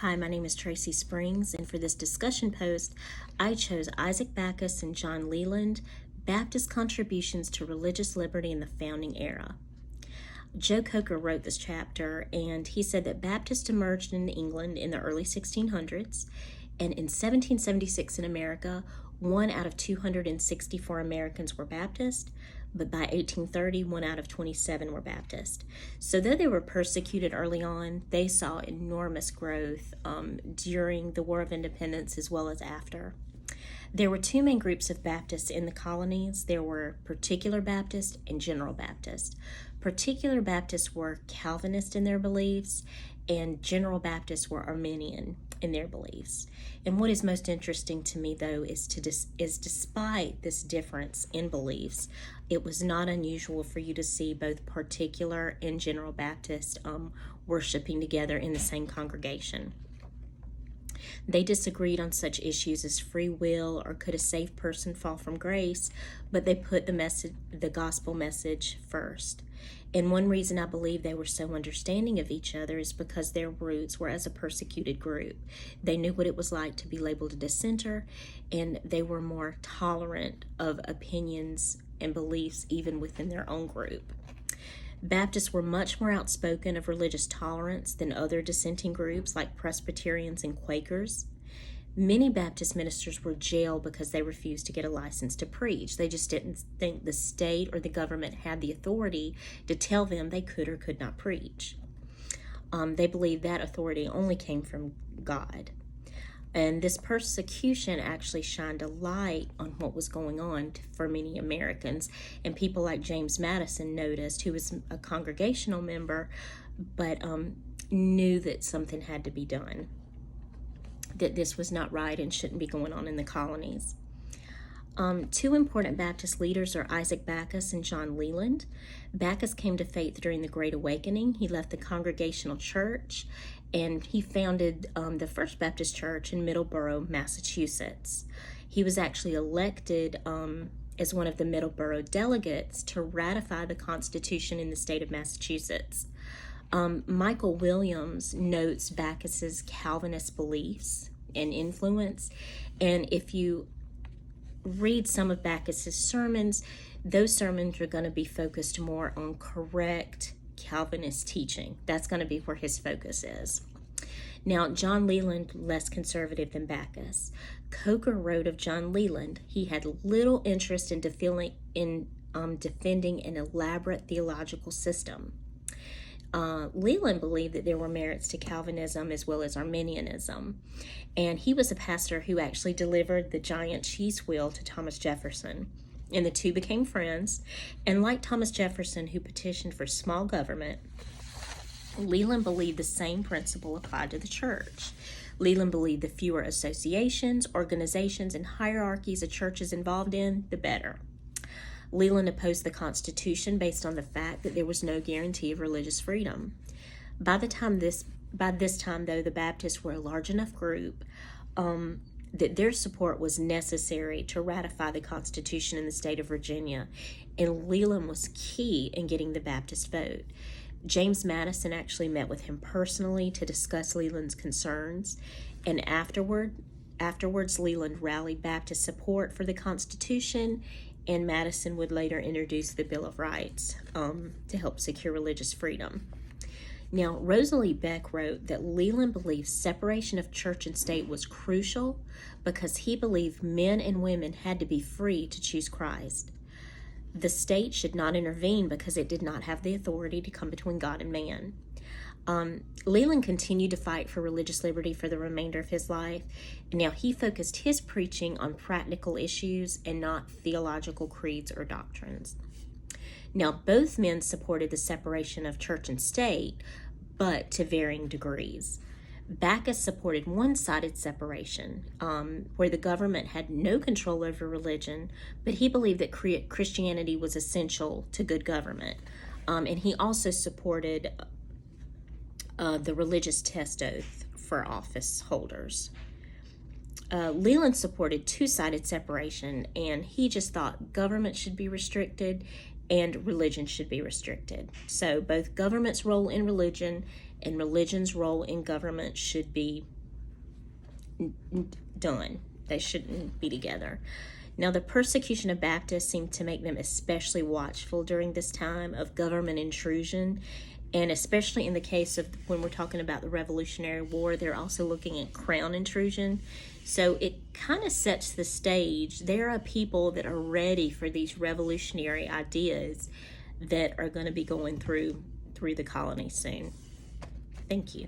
Hi, my name is Tracy Springs, and for this discussion post, I chose Isaac Backus and John Leland, Baptist Contributions to Religious Liberty in the Founding Era. Joe Coker wrote this chapter, and he said that Baptists emerged in England in the early 1600s, and in 1776 in America, 1 out of 264 Americans were Baptist, but by 1830, 1 out of 27 were Baptist. So though they were persecuted early on, they saw enormous growth during the War of Independence as well as after. There were two main groups of Baptists in the colonies. There were Particular Baptist and General Baptist. Particular Baptists were Calvinist in their beliefs, and General Baptists were Arminian in their beliefs. And what is most interesting to me, though, is despite this difference in beliefs, it was not unusual for you to see both Particular and General Baptist worshiping together in the same congregation. They disagreed on such issues as free will or could a saved person fall from grace, but they put the gospel message first. And one reason I believe they were so understanding of each other is because their roots were as a persecuted group. They knew what it was like to be labeled a dissenter, and they were more tolerant of opinions and beliefs even within their own group. Baptists were much more outspoken of religious tolerance than other dissenting groups like Presbyterians and Quakers. Many Baptist ministers were jailed because they refused to get a license to preach. They just didn't think the state or the government had the authority to tell them they could or could not preach. They believed that authority only came from God. And this persecution actually shined a light on what was going on for many Americans. And people like James Madison noticed, who was a congregational member, but knew that something had to be done, that this was not right and shouldn't be going on in the colonies. Two important Baptist leaders are Isaac Backus and John Leland. Backus came to faith during the Great Awakening. He left the Congregational Church and he founded the First Baptist Church in Middleborough, Massachusetts. He was actually elected as one of the Middleborough delegates to ratify the Constitution in the state of Massachusetts. Michael Williams notes Backus's Calvinist beliefs and influence, and if you read some of Backus's sermons, those sermons are going to be focused more on correct Calvinist teaching. That's going to be where his focus is. Now, John Leland, less conservative than Backus. Coker wrote of John Leland, he had little interest in defending an elaborate theological system. Leland believed that there were merits to Calvinism as well as Arminianism, and he was a pastor who actually delivered the giant cheese wheel to Thomas Jefferson, and the two became friends. And like Thomas Jefferson, who petitioned for small government, Leland believed the same principle applied to the church. Leland believed the fewer associations, organizations, and hierarchies a church is involved in, the better. Leland opposed the Constitution based on the fact that there was no guarantee of religious freedom. By this time, though, the Baptists were a large enough group that their support was necessary to ratify the Constitution in the state of Virginia, and Leland was key in getting the Baptist vote. James Madison actually met with him personally to discuss Leland's concerns, and afterwards Leland rallied Baptist support for the Constitution, and Madison would later introduce the Bill of Rights to help secure religious freedom. Now, Rosalie Beck wrote that Leland believed separation of church and state was crucial because he believed men and women had to be free to choose Christ. The state should not intervene because it did not have the authority to come between God and man. Leland continued to fight for religious liberty for the remainder of his life. Now, he focused his preaching on practical issues and not theological creeds or doctrines. Now, both men supported the separation of church and state, but to varying degrees. Backus supported one-sided separation, where the government had no control over religion, but he believed that Christianity was essential to good government. And he also supported the religious test oath for office holders. Leland supported two-sided separation, and he just thought government should be restricted and religion should be restricted. So both government's role in religion and religion's role in government should be done. They shouldn't be together. Now, the persecution of Baptists seemed to make them especially watchful during this time of government intrusion, and especially in the case of when we're talking about the Revolutionary War, they're also looking at crown intrusion. So it kind of sets the stage. There are people that are ready for these revolutionary ideas that are going to be going through the colony soon. Thank you.